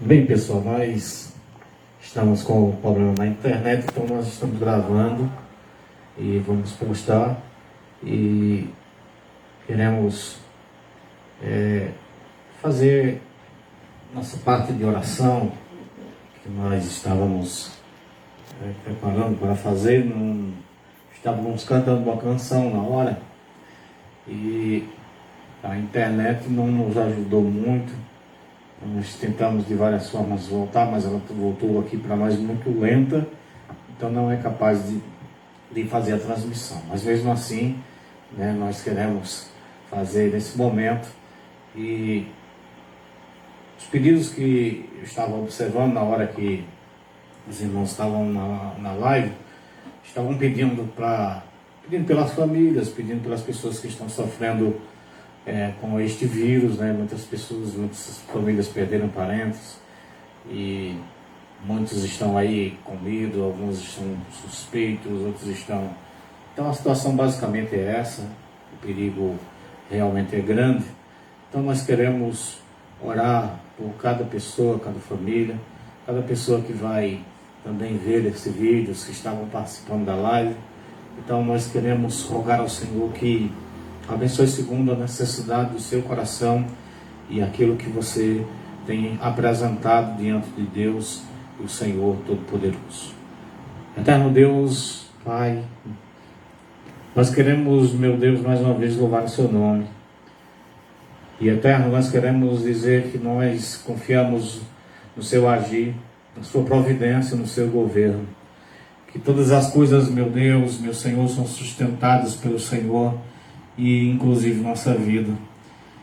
Bem, pessoal, nós estamos com um problema na internet, então nós estamos gravando e vamos postar e queremos fazer nossa parte de oração que nós estávamos preparando para fazer. Estávamos cantando uma canção na hora e a internet não nos ajudou muito. Nós tentamos de várias formas voltar, mas ela voltou aqui para nós muito lenta, então não é capaz de fazer a transmissão. Mas mesmo assim, nós queremos fazer nesse momento. E os pedidos que eu estava observando na hora que os irmãos estavam na live, estavam pedindo pelas famílias, pedindo pelas pessoas que estão sofrendo com este vírus, muitas famílias perderam parentes e muitos estão aí com medo, alguns estão suspeitos, outros estão... Então a situação basicamente é essa, o perigo realmente é grande. Então nós queremos orar por cada pessoa, cada família, cada pessoa que vai também ver esse vídeo, os que estavam participando da live. Então nós queremos rogar ao Senhor que abençoe segundo a necessidade do seu coração e aquilo que você tem apresentado diante de Deus, o Senhor Todo-Poderoso. Eterno Deus, Pai, nós queremos, meu Deus, mais uma vez louvar o seu nome. E Eterno, nós queremos dizer que nós confiamos no seu agir, na sua providência, no seu governo. Que todas as coisas, meu Deus, meu Senhor, são sustentadas pelo Senhor, e inclusive nossa vida.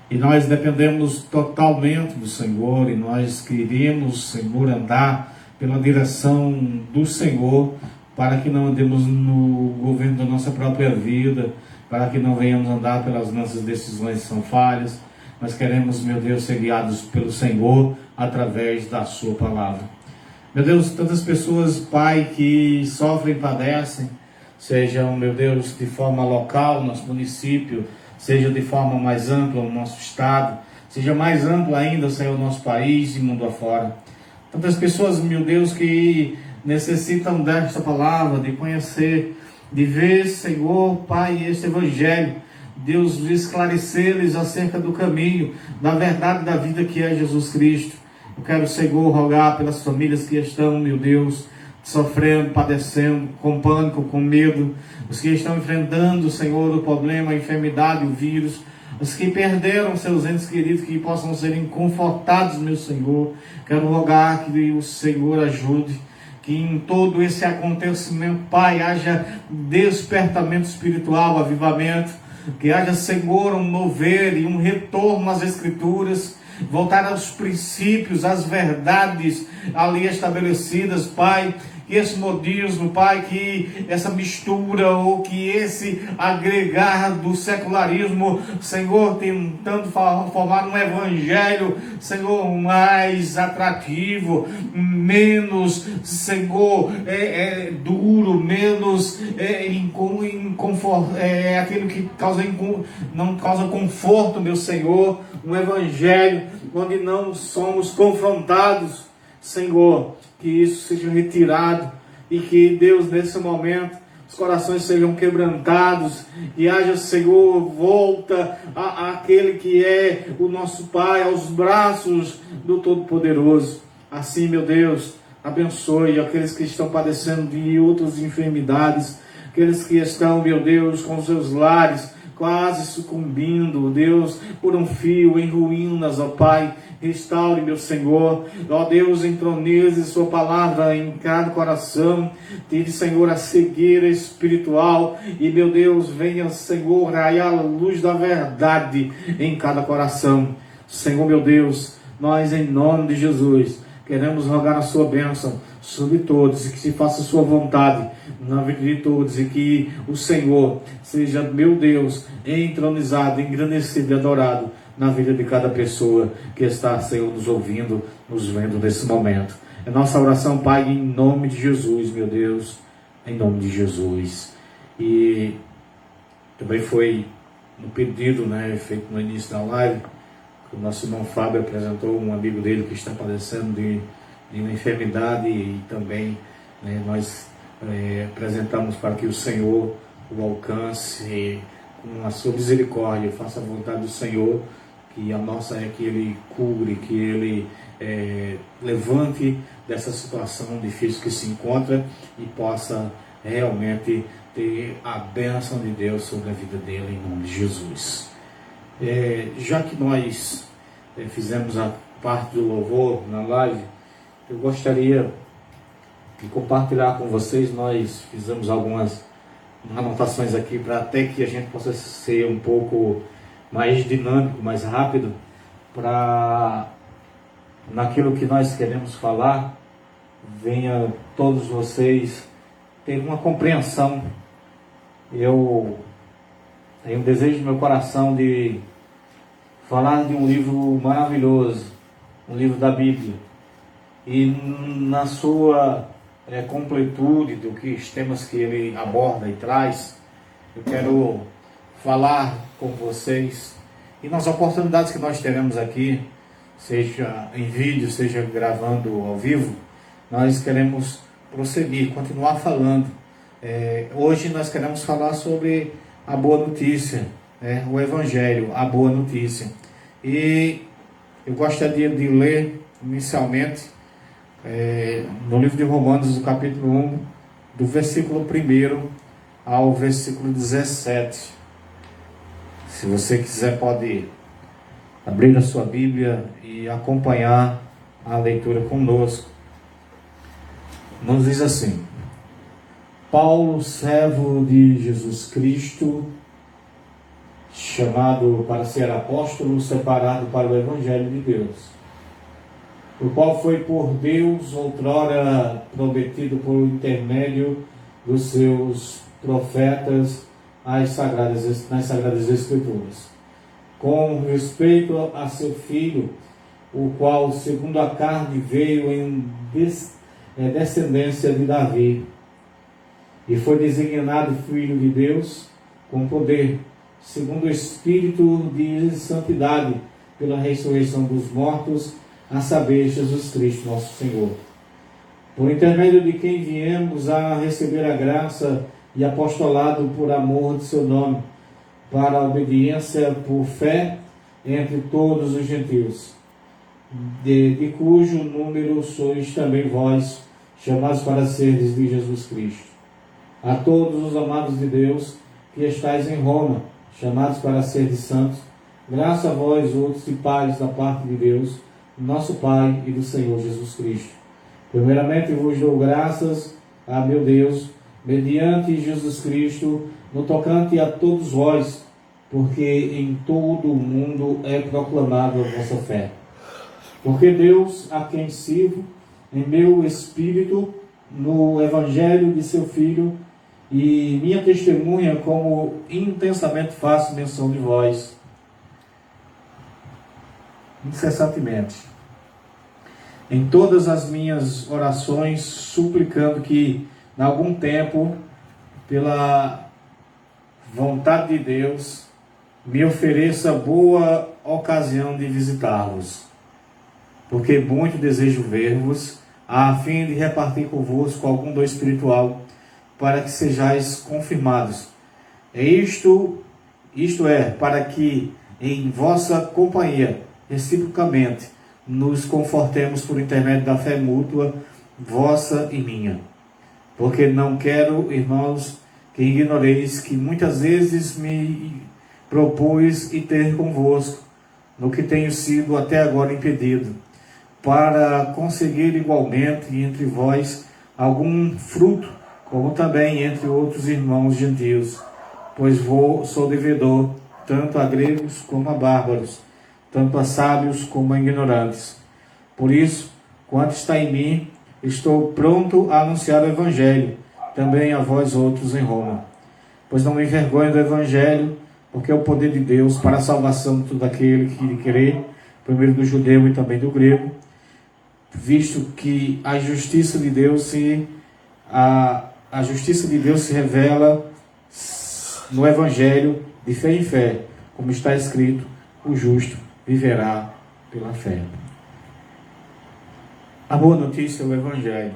E nós dependemos totalmente do Senhor, e nós queremos, Senhor, andar pela direção do Senhor, para que não andemos no governo da nossa própria vida, para que não venhamos andar pelas nossas decisões que são falhas. Nós queremos, meu Deus, ser guiados pelo Senhor, através da sua palavra. Meu Deus, tantas pessoas, Pai, que sofrem e padecem, sejam, meu Deus, de forma local, no nosso município, seja de forma mais ampla no nosso estado, seja mais ampla ainda, Senhor, no nosso país e mundo afora. Tantas pessoas, meu Deus, que necessitam desta palavra, de conhecer, de ver, Senhor, Pai, este Evangelho, Deus, de esclarecer-lhes acerca do caminho, da verdade da vida que é Jesus Cristo. Eu quero, Senhor, rogar pelas famílias que estão, meu Deus, sofrendo, padecendo, com pânico, com medo, os que estão enfrentando, Senhor, o problema, a enfermidade, o vírus, os que perderam seus entes queridos, que possam serem confortados, meu Senhor. Quero rogar que o Senhor ajude, que em todo esse acontecimento, Pai, haja despertamento espiritual, avivamento, que haja, Senhor, um mover e um retorno às Escrituras, voltar aos princípios, às verdades ali estabelecidas, Pai. Que esse modismo, Pai, que essa mistura ou que esse agregar do secularismo, Senhor, tentando formar um evangelho, Senhor, mais atrativo, menos, Senhor, duro, menos aquilo que não causa conforto, meu Senhor, um evangelho onde não somos confrontados, Senhor, que isso seja retirado e que, Deus, nesse momento, os corações sejam quebrantados e haja, Senhor, volta àquele que é o nosso Pai, aos braços do Todo-Poderoso. Assim, meu Deus, abençoe aqueles que estão padecendo de outras enfermidades, aqueles que estão, meu Deus, com seus lares quase sucumbindo, Deus, por um fio em ruínas, ó Pai. Restaure, meu Senhor, ó Deus, entronize sua palavra em cada coração, tire, Senhor, a cegueira espiritual e, meu Deus, venha, Senhor, raiar a luz da verdade em cada coração. Senhor, meu Deus, nós, em nome de Jesus, queremos rogar a sua bênção sobre todos e que se faça a sua vontade na vida de todos e que o Senhor seja, meu Deus, entronizado, engrandecido e adorado na vida de cada pessoa que está, Senhor, nos ouvindo, nos vendo nesse momento. É nossa oração, Pai, em nome de Jesus, meu Deus, em nome de Jesus. E também foi no pedido, feito no início da live, O nosso irmão Fábio apresentou um amigo dele que está padecendo de uma enfermidade, e também, né, nós apresentamos para que o Senhor o alcance com a sua misericórdia, faça a vontade do Senhor, que a nossa é que Ele cubra, que Ele levante dessa situação difícil que se encontra e possa realmente ter a bênção de Deus sobre a vida dele, em nome de Jesus. Já que nós fizemos a parte do louvor na live, eu gostaria de compartilhar com vocês. Nós fizemos algumas anotações aqui para até que a gente possa ser um pouco mais dinâmico, mais rápido, para naquilo que nós queremos falar, venha todos vocês ter uma compreensão. Eu tenho um desejo no meu coração de falar de um livro maravilhoso, um livro da Bíblia, e na sua completude dos temas que ele aborda e traz, eu quero falar com vocês, e nas oportunidades que nós teremos aqui, seja em vídeo, seja gravando ao vivo, nós queremos prosseguir, continuar falando. Hoje nós queremos falar sobre a boa notícia, o Evangelho, a boa notícia. E eu gostaria de ler inicialmente no livro de Romanos, do capítulo 1, do versículo 1 ao versículo 17. Se você quiser, pode abrir a sua Bíblia e acompanhar a leitura conosco. Nos diz assim: Paulo, servo de Jesus Cristo, chamado para ser apóstolo, separado para o Evangelho de Deus, o qual foi por Deus outrora prometido por intermédio dos seus profetas nas Sagradas Escrituras, com respeito a seu Filho, o qual, segundo a carne, veio em descendência de Davi, e foi designado Filho de Deus com poder, segundo o Espírito de santidade, pela ressurreição dos mortos, a saber, Jesus Cristo, nosso Senhor, por intermédio de quem viemos a receber a graça e apostolado por amor de seu nome, para a obediência por fé entre todos os gentios, de cujo número sois também vós, chamados para seres de Jesus Cristo. A todos os amados de Deus que estáis em Roma, chamados para seres santos, graça a vós outros e pais da parte de Deus, nosso Pai, e do Senhor Jesus Cristo. Primeiramente vos dou graças a meu Deus, mediante Jesus Cristo, no tocante a todos vós, porque em todo o mundo é proclamada a vossa fé. Porque Deus, a quem sirvo, em meu espírito, no Evangelho de seu Filho, e minha testemunha, como intensamente faço menção de vós, incessantemente, em todas as minhas orações, suplicando que, em algum tempo, pela vontade de Deus, me ofereça boa ocasião de visitá-los, porque muito desejo ver-vos, a fim de repartir convosco algum dom espiritual, para que sejais confirmados. Isto é, para que em vossa companhia, reciprocamente, nos confortemos por intermédio da fé mútua, vossa e minha. Porque não quero, irmãos, que ignoreis que muitas vezes me propus ir ter convosco, no que tenho sido até agora impedido, para conseguir igualmente entre vós algum fruto, como também entre outros irmãos gentios, pois sou devedor tanto a gregos como a bárbaros, tanto a sábios como a ignorantes. Por isso, quanto está em mim, estou pronto a anunciar o Evangelho, também a vós outros em Roma. Pois não me envergonho do Evangelho, porque é o poder de Deus para a salvação de todo aquele que lhe crê, primeiro do judeu e também do grego, visto que a justiça de Deus se revela no Evangelho de fé em fé, como está escrito: o justo viverá pela fé. A boa notícia é o Evangelho.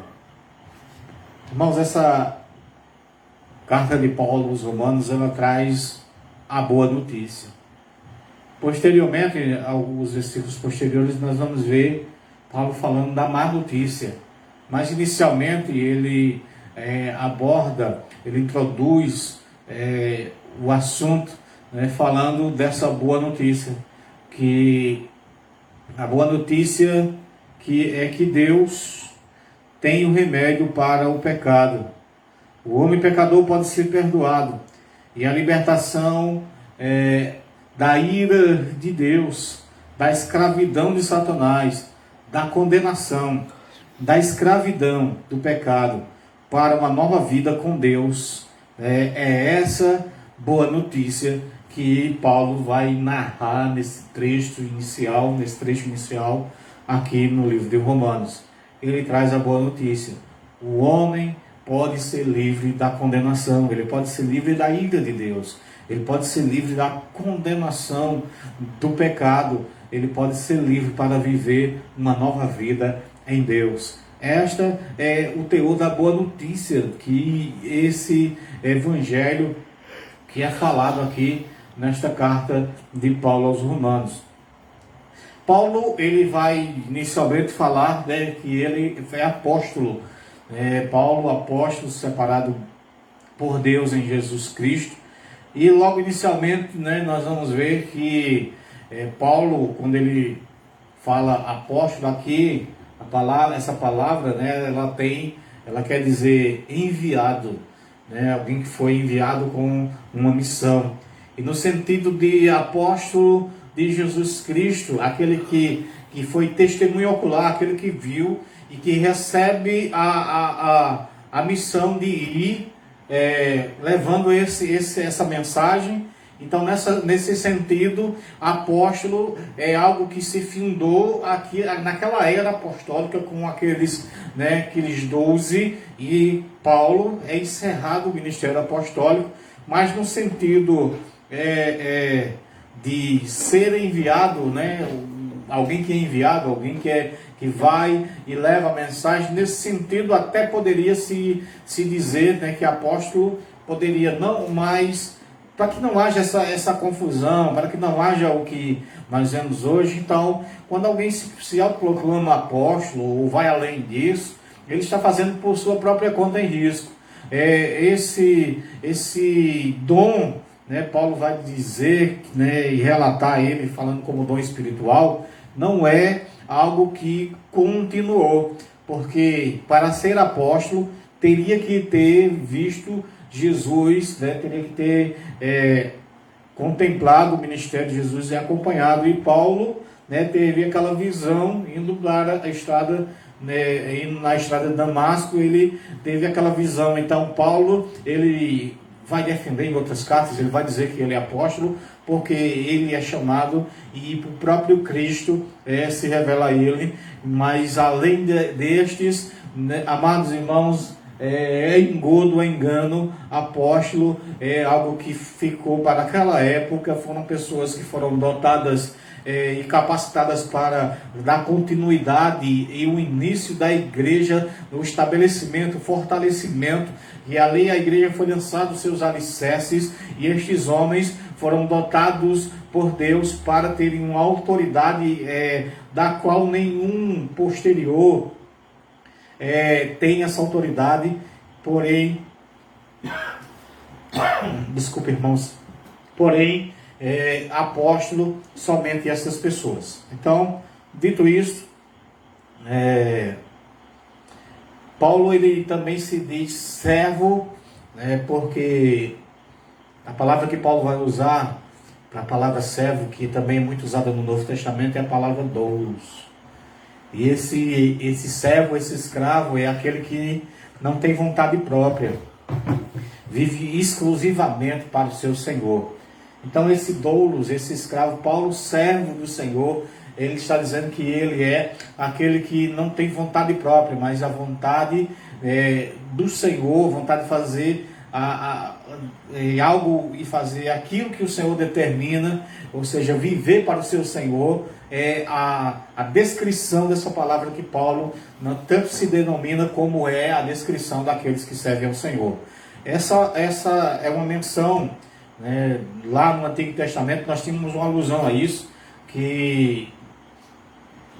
Irmãos, essa carta de Paulo aos Romanos, ela traz a boa notícia. Posteriormente, alguns versículos posteriores, nós vamos ver Paulo falando da má notícia. Mas inicialmente ele aborda, ele introduz o assunto, falando dessa boa notícia. Que a boa notícia é que Deus tem o remédio para o pecado. O homem pecador pode ser perdoado. E a libertação da ira de Deus, da escravidão de Satanás, da condenação, da escravidão do pecado, para uma nova vida com Deus. É essa boa notícia que Paulo vai narrar nesse trecho inicial aqui no livro de Romanos. Ele traz a boa notícia. O homem pode ser livre da condenação, ele pode ser livre da ira de Deus, ele pode ser livre da condenação do pecado, ele pode ser livre para viver uma nova vida em Deus. Esta é o teor da boa notícia, que esse evangelho que é falado aqui nesta carta de Paulo aos Romanos. Paulo, ele vai inicialmente falar que ele é apóstolo. Paulo, apóstolo separado por Deus em Jesus Cristo. E logo inicialmente, nós vamos ver que Paulo, quando ele fala apóstolo aqui, essa palavra, ela quer dizer enviado, alguém que foi enviado com uma missão. E no sentido de apóstolo de Jesus Cristo, aquele que foi testemunho ocular, aquele que viu e que recebe a missão de ir levando essa mensagem. Então, nesse sentido, apóstolo é algo que se findou aqui, naquela era apostólica, com aqueles 12, e Paulo é encerrado o ministério apostólico, mas no sentido de ser enviado, alguém que é enviado, alguém que vai e leva a mensagem. Nesse sentido, até poderia se dizer que apóstolo poderia não mais, para que não haja essa confusão, para que não haja o que nós vemos hoje. Então, quando alguém se autoproclama apóstolo ou vai além disso, ele está fazendo por sua própria conta em risco. Esse dom, Paulo vai dizer, e relatar ele falando como dom espiritual, não é algo que continuou, porque para ser apóstolo teria que ter visto Jesus, teria que ter contemplado o ministério de Jesus e acompanhado. E Paulo teve aquela visão indo para a estrada, indo na estrada de Damasco, ele teve aquela visão. Então Paulo, ele vai defender em outras cartas, ele vai dizer que ele é apóstolo, porque ele é chamado e o próprio Cristo se revela a ele. Mas além destes, amados irmãos, engodo, engano, apóstolo é algo que ficou para aquela época. Foram pessoas que foram dotadas e capacitadas para dar continuidade e o início da igreja, o estabelecimento, o fortalecimento. E ali a igreja foi lançando seus alicerces, e estes homens foram dotados por Deus para terem uma autoridade da qual nenhum posterior tem essa autoridade. Porém, desculpe, irmãos, porém, apóstolo somente essas pessoas. Então, dito isso, Paulo, ele também se diz servo, porque a palavra que Paulo vai usar, a palavra servo, que também é muito usada no Novo Testamento, é a palavra doulos. E esse servo, esse escravo, é aquele que não tem vontade própria, vive exclusivamente para o seu Senhor. Então esse doulos, esse escravo, Paulo, servo do Senhor, ele está dizendo que ele é aquele que não tem vontade própria, mas a vontade do Senhor, vontade de fazer algo e fazer aquilo que o Senhor determina, ou seja, viver para o seu Senhor, é a descrição dessa palavra que Paulo tanto se denomina como é a descrição daqueles que servem ao Senhor. Essa é uma menção, né, lá no Antigo Testamento nós tínhamos uma alusão a isso, que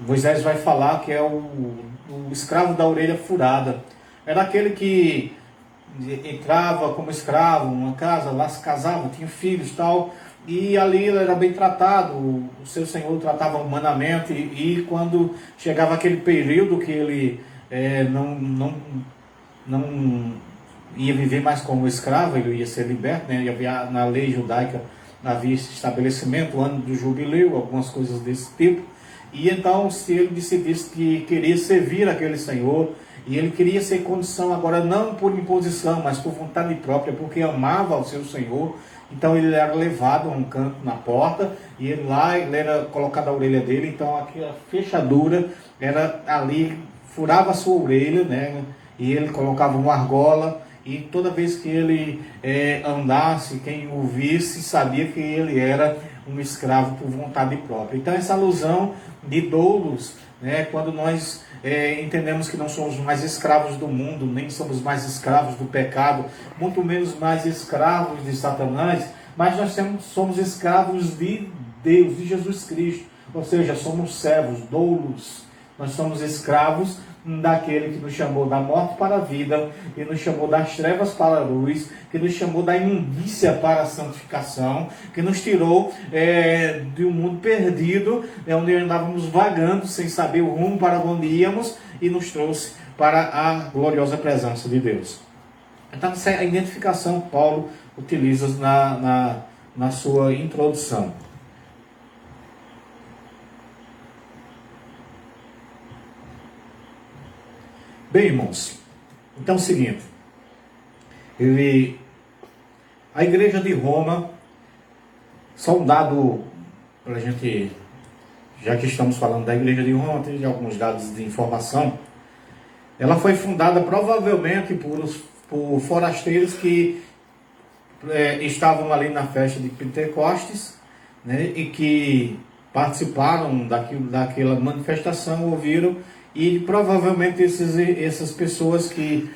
Moisés vai falar que é o escravo da orelha furada. Era aquele que entrava como escravo numa casa, lá se casava, tinha filhos e tal, e ali ele era bem tratado, o seu senhor o tratava humanamente, e quando chegava aquele período que ele não ia viver mais como escravo, ele ia ser liberto, né? Havia, na lei judaica havia esse estabelecimento, o ano do jubileu, algumas coisas desse tipo, e então se ele decidisse que queria servir aquele senhor, e ele queria ser condição agora não por imposição, mas por vontade própria, porque amava o seu senhor, então ele era levado a um canto na porta, e ele era colocado a orelha dele, então aqui a fechadura era ali, furava a sua orelha, né? E ele colocava uma argola, e toda vez que ele andasse, quem o visse sabia que ele era um escravo por vontade própria. Então essa alusão de doulos, né, quando nós entendemos que não somos mais escravos do mundo, nem somos mais escravos do pecado, muito menos mais escravos de Satanás, mas nós somos escravos de Deus, de Jesus Cristo, ou seja, somos servos, doulos, nós somos escravos daquele que nos chamou da morte para a vida, que nos chamou das trevas para a luz, que nos chamou da imundícia para a santificação, que nos tirou de um mundo perdido, onde andávamos vagando sem saber o rumo para onde íamos, e nos trouxe para a gloriosa presença de Deus. Então essa é a identificação que Paulo utiliza na sua introdução. Bem, irmãos, então é o seguinte, a igreja de Roma, só um dado para a gente, já que estamos falando da igreja de Roma, tem alguns dados de informação. Ela foi fundada provavelmente por forasteiros que estavam ali na festa de Pentecostes, né, e que participaram daquela manifestação, ouviram. E provavelmente essas pessoas que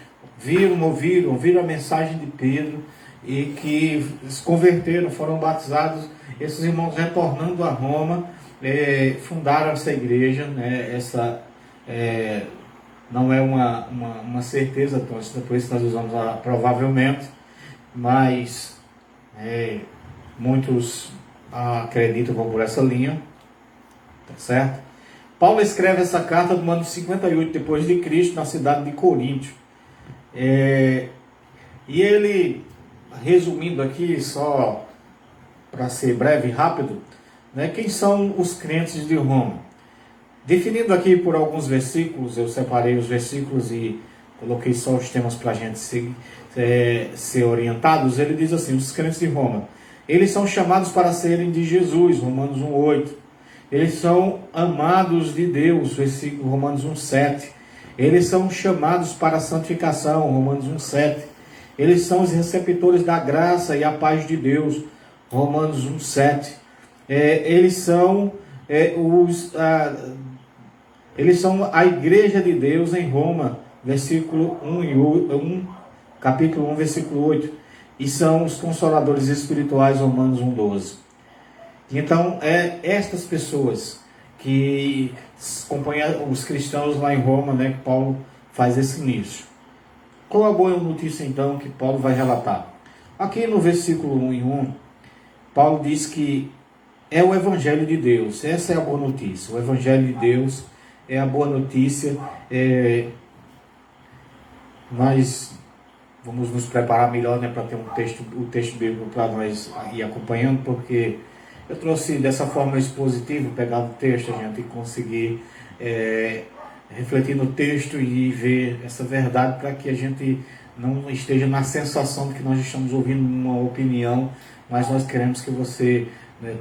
ouviram a mensagem de Pedro e que se converteram, foram batizados, esses irmãos retornando a Roma, fundaram essa igreja, né? Essa não é uma certeza, então, por isso nós usamos provavelmente, mas muitos acreditam que vão por essa linha, tá certo? Paulo escreve essa carta no ano 58 depois de Cristo, na cidade de Coríntio. E ele, resumindo aqui, só para ser breve e rápido, né, quem são os crentes de Roma? Definindo aqui por alguns versículos, eu separei os versículos e coloquei só os temas para a gente ser orientados. Ele diz assim, os crentes de Roma, eles são chamados para serem de Jesus, Romanos 1,8. Eles são amados de Deus, versículo Romanos 1,7. Eles são chamados para a santificação, Romanos 1,7. Eles são os receptores da graça e a paz de Deus, Romanos 1,7. Eles são a igreja de Deus em Roma, versículo 1, capítulo 1, versículo 8. E são os consoladores espirituais, Romanos 1,12. Então, estas pessoas que acompanham os cristãos lá em Roma, né, que Paulo faz esse início. Qual a boa notícia, então, que Paulo vai relatar? Aqui no versículo 1 e 1, Paulo diz que é o Evangelho de Deus. Essa é a boa notícia. O Evangelho de Deus é a boa notícia. Nós vamos nos preparar melhor, né, para ter o texto bíblico para nós ir acompanhando, porque eu trouxe dessa forma expositiva, pegar o texto, a gente conseguir refletir no texto e ver essa verdade, para que a gente não esteja na sensação de que nós estamos ouvindo uma opinião, mas nós queremos que você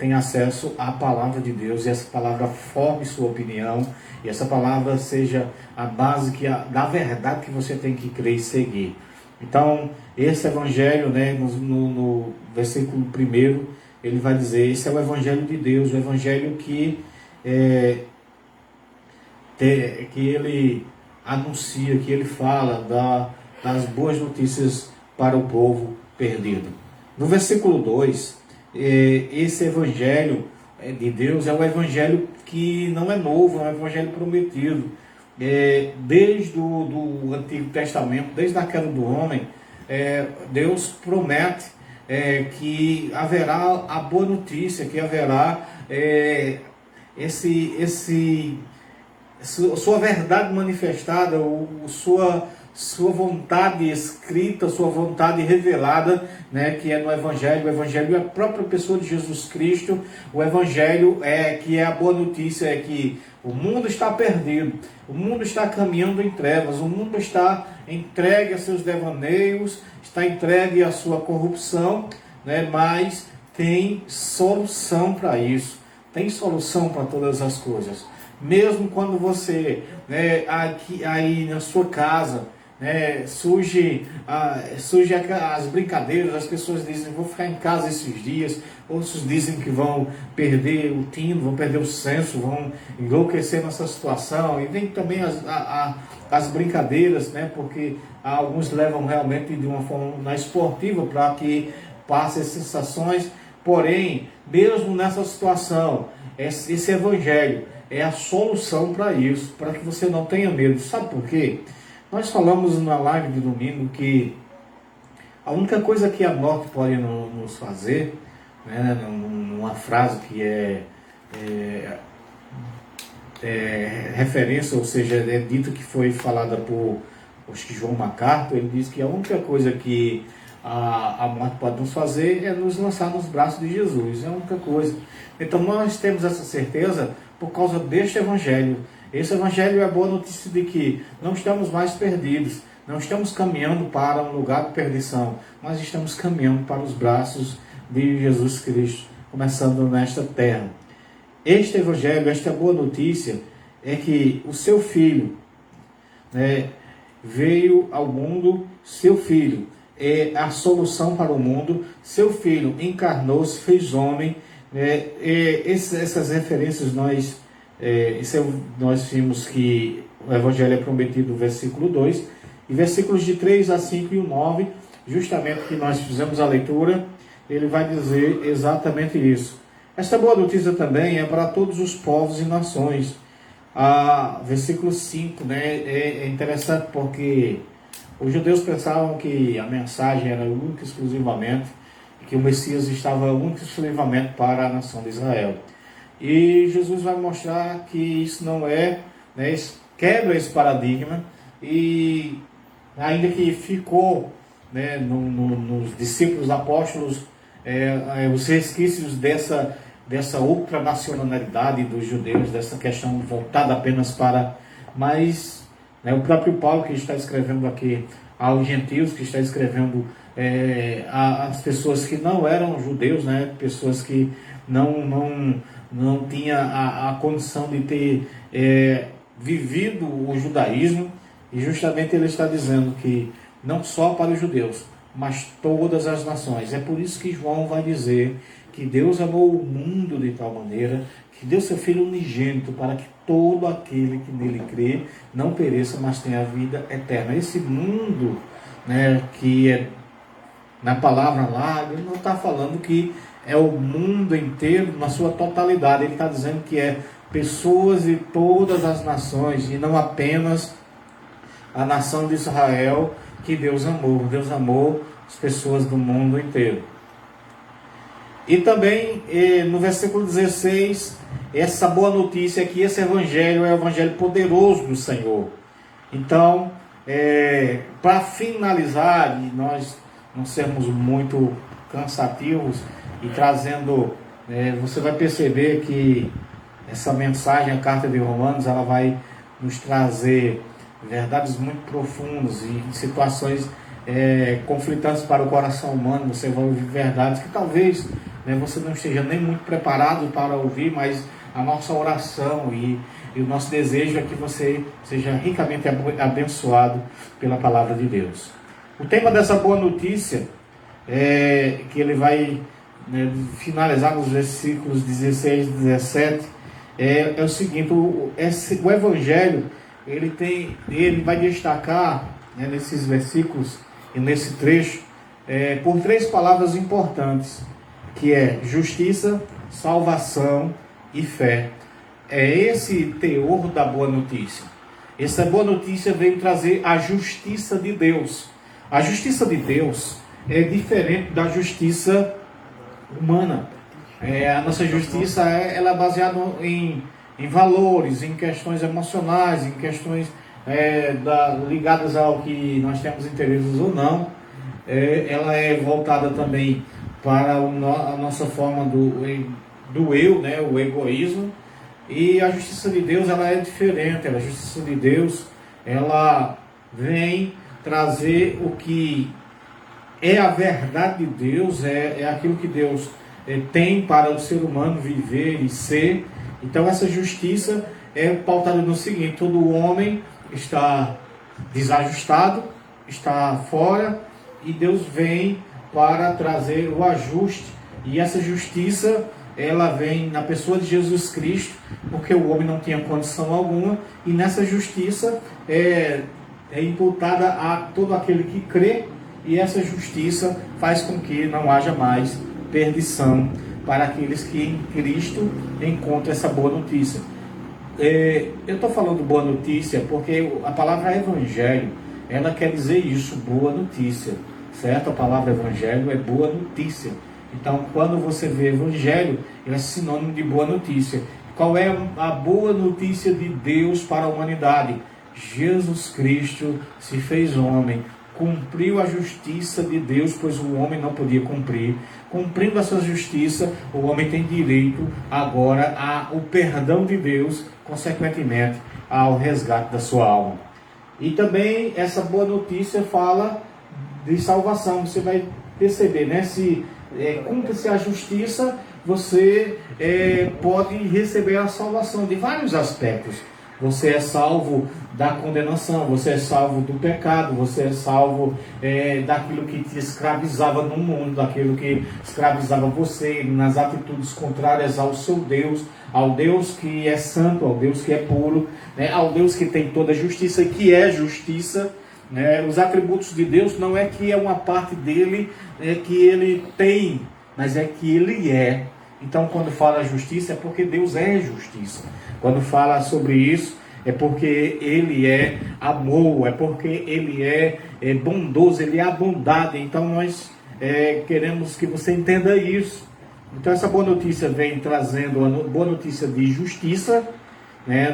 tenha acesso à palavra de Deus, e essa palavra forme sua opinião, e essa palavra seja a base da verdade que você tem que crer e seguir. Então, esse evangelho, né, no versículo 1, ele vai dizer, esse é o evangelho de Deus, o evangelho que ele anuncia, que ele fala das boas notícias para o povo perdido. No versículo 2, esse evangelho de Deus é o evangelho que não é novo, é um evangelho prometido. Desde o Antigo Testamento, desde a queda do homem, Deus promete que haverá a boa notícia, que haverá sua verdade manifestada, sua vontade escrita, sua vontade revelada, né, que é no Evangelho. O Evangelho é a própria pessoa de Jesus Cristo. O Evangelho que é a boa notícia, é que o mundo está perdido, o mundo está caminhando em trevas, o mundo está entregue a seus devaneios, está entregue à sua corrupção, né, mas tem solução para isso, tem solução para todas as coisas. Mesmo quando você, aí na sua casa, surge as brincadeiras, as pessoas dizem, vou ficar em casa esses dias, outros dizem que vão perder o tino, vão perder o senso, vão enlouquecer nessa situação, e tem também as brincadeiras, né, porque alguns levam realmente de uma forma esportiva para que passe as sensações. Porém, mesmo nessa situação, esse evangelho é a solução para isso, para que você não tenha medo. Sabe por quê? Nós falamos na live de domingo que a única coisa que a morte pode nos fazer, né, numa frase que referência, ou seja, é dito que foi falada por acho que João MacArthur, ele diz que a única coisa que a morte pode nos fazer é nos lançar nos braços de Jesus, é a única coisa. Então nós temos essa certeza por causa deste evangelho. Esse evangelho é a boa notícia de que não estamos mais perdidos, não estamos caminhando para um lugar de perdição, mas estamos caminhando para os braços de Jesus Cristo, começando nesta terra. Este evangelho, esta boa notícia, é que o seu filho, né, veio ao mundo, seu filho é a solução para o mundo, seu filho encarnou-se, fez homem. Essas referências nós vimos que o evangelho é prometido no versículo 2, e versículos de 3 a 5 e o 9, justamente que nós fizemos a leitura, ele vai dizer exatamente isso. Esta boa notícia também é para todos os povos e nações. Versículo 5, né, é interessante porque os judeus pensavam que a mensagem era única e exclusivamente, que o Messias estava única e exclusivamente para a nação de Israel. E Jesus vai mostrar que isso não é, né, quebra esse paradigma, e ainda que ficou, né, nos discípulos apóstolos os resquícios dessa ultranacionalidade dos judeus, dessa questão voltada apenas para... Mas o próprio Paulo, que está escrevendo aqui aos gentios, que está escrevendo às pessoas que não eram judeus, né, pessoas que não tinham a condição de ter vivido o judaísmo, e justamente ele está dizendo que não só para os judeus, mas todas as nações. É por isso que João vai dizer que Deus amou o mundo de tal maneira que deu seu Filho unigênito para que todo aquele que nele crê não pereça, mas tenha a vida eterna. Esse mundo, né, que é na palavra lá, ele não está falando que é o mundo inteiro na sua totalidade. Ele está dizendo que é pessoas de todas as nações e não apenas a nação de Israel que Deus amou. Deus amou as pessoas do mundo inteiro. E também no versículo 16, essa boa notícia é que esse evangelho é o evangelho poderoso do Senhor. Então, para finalizar, e nós não sermos muito cansativos, e trazendo, você vai perceber que essa mensagem, a carta de Romanos, ela vai nos trazer verdades muito profundas e situações conflitantes para o coração humano. Você vai ouvir verdades que talvez você não esteja nem muito preparado para ouvir, mas a nossa oração e o nosso desejo é que você seja ricamente abençoado pela palavra de Deus. O tema dessa boa notícia que ele vai finalizar nos versículos 16 e 17 é o seguinte: o Evangelho ele vai destacar, nesses versículos e nesse trecho por três palavras importantes, que é justiça, salvação e fé. É esse teor da boa notícia. Essa boa notícia veio trazer a justiça de Deus. A justiça de Deus é diferente da justiça humana. A nossa justiça ela é baseada em valores, em questões emocionais, em questões ligadas ao que nós temos interesses ou não. Ela é voltada também para a nossa forma do eu, o egoísmo. E a justiça de Deus ela é diferente. A justiça de Deus ela vem trazer o que é a verdade de Deus, é aquilo que Deus tem para o ser humano viver e ser. Então essa justiça é pautada no seguinte: todo homem está desajustado, está fora, e Deus vem para trazer o ajuste. E essa justiça ela vem na pessoa de Jesus Cristo, porque o homem não tinha condição alguma, e nessa justiça é imputada a todo aquele que crê, e essa justiça faz com que não haja mais perdição para aqueles que em Cristo encontram essa boa notícia. Eu estou falando boa notícia porque a palavra evangelho, ela quer dizer isso, boa notícia, certo? A palavra evangelho é boa notícia. Então, quando você vê evangelho, ele é sinônimo de boa notícia. Qual é a boa notícia de Deus para a humanidade? Jesus Cristo se fez homem, cumpriu a justiça de Deus, pois o homem não podia cumprir. Cumprindo a sua justiça, o homem tem direito agora ao perdão de Deus, consequentemente ao resgate da sua alma. E também essa boa notícia fala de salvação. Você vai perceber, se cumpre-se a justiça, você pode receber a salvação de vários aspectos. Você é salvo da condenação, você é salvo do pecado, você é salvo daquilo que te escravizava no mundo, daquilo que escravizava você nas atitudes contrárias ao seu Deus, ao Deus que é santo, ao Deus que é puro, ao Deus que tem toda a justiça e que é justiça. Os atributos de Deus não é que é uma parte dele que ele tem, mas é que ele é. Então, quando fala justiça, é porque Deus é justiça. Quando fala sobre isso, é porque ele é amor, é porque ele é bondoso, ele é a bondade. Então, nós queremos que você entenda isso. Então, essa boa notícia vem trazendo uma boa notícia de justiça,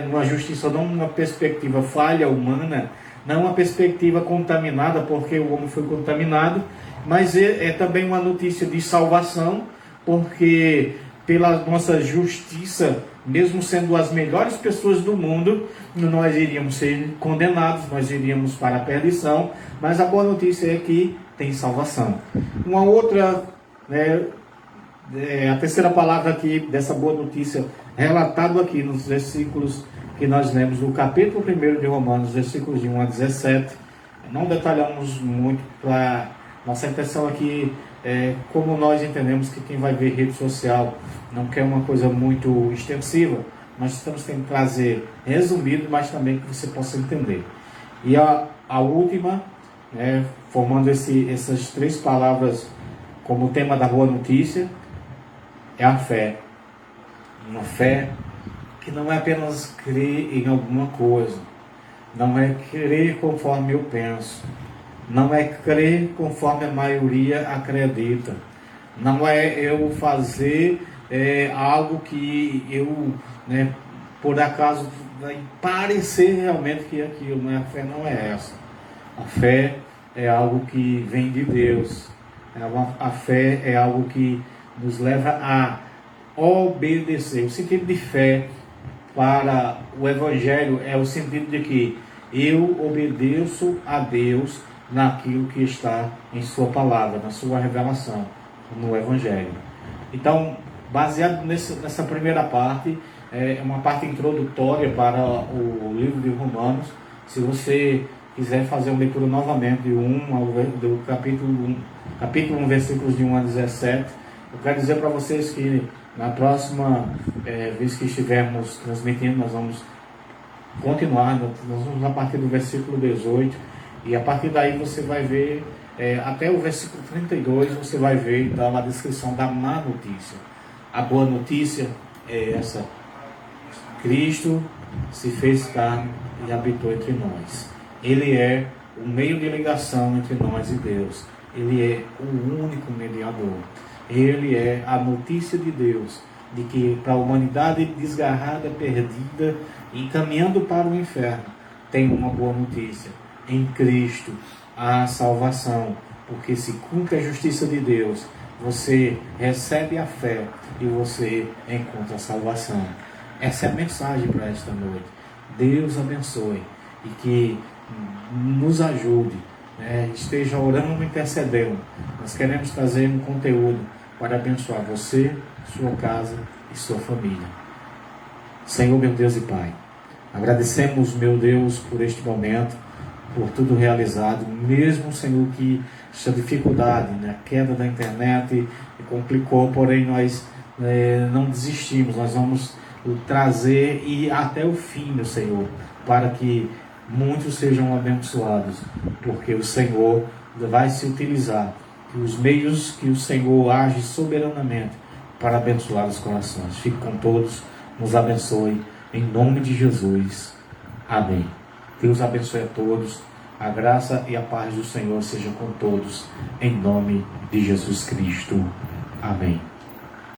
uma justiça não uma perspectiva falha humana, não uma perspectiva contaminada, porque o homem foi contaminado, mas é também uma notícia de salvação, porque pela nossa justiça, mesmo sendo as melhores pessoas do mundo, nós iríamos ser condenados, nós iríamos para a perdição, mas a boa notícia é que tem salvação. Uma outra, a terceira palavra aqui dessa boa notícia, relatado aqui nos versículos que nós lemos do capítulo 1 de Romanos, versículos de 1 a 17, não detalhamos muito, para nossa intenção aqui como nós entendemos que quem vai ver rede social não quer uma coisa muito extensiva, nós estamos tentando trazer resumido, mas também que você possa entender. E a última, formando essas três palavras como tema da boa notícia, é a fé. Uma fé que não é apenas crer em alguma coisa, não é crer conforme eu penso, não é crer conforme a maioria acredita, não é eu fazer algo que eu, por acaso, vai parecer realmente que aquilo, a fé não é essa. A fé é algo que vem de Deus, a fé é algo que nos leva a obedecer. O sentido de fé para o Evangelho é o sentido de que eu obedeço a Deus naquilo que está em sua palavra, na sua revelação, no Evangelho. Então, baseado nessa primeira parte, é uma parte introdutória para o livro de Romanos. Se você quiser fazer uma leitura novamente do capítulo 1, versículos de 1 a 17, eu quero dizer para vocês que na próxima vez que estivermos transmitindo, nós vamos continuar, nós vamos a partir do versículo 18, e a partir daí você vai ver, até o versículo 32, você vai ver então, a descrição da má notícia. A boa notícia é essa: Cristo se fez carne e habitou entre nós. Ele é o meio de ligação entre nós e Deus. Ele é o único mediador. Ele é a notícia de Deus, de que para a humanidade desgarrada, perdida e caminhando para o inferno, tem uma boa notícia. Em Cristo há salvação, porque se cumpre a justiça de Deus, você recebe a fé e você encontra a salvação. Essa é a mensagem para esta noite. Deus abençoe e que nos ajude, esteja orando e intercedendo. Nós queremos trazer um conteúdo para abençoar você, sua casa e sua família. Senhor, meu Deus e Pai, agradecemos, meu Deus, por este momento, por tudo realizado, mesmo, Senhor, que essa dificuldade, a queda da internet complicou, porém nós não desistimos, nós vamos trazer e até o fim, meu Senhor, para que muitos sejam abençoados, porque o Senhor vai se utilizar os meios que o Senhor age soberanamente para abençoar os corações. Fique com todos, nos abençoe, em nome de Jesus. Amém. Deus abençoe a todos, a graça e a paz do Senhor seja com todos, em nome de Jesus Cristo. Amém.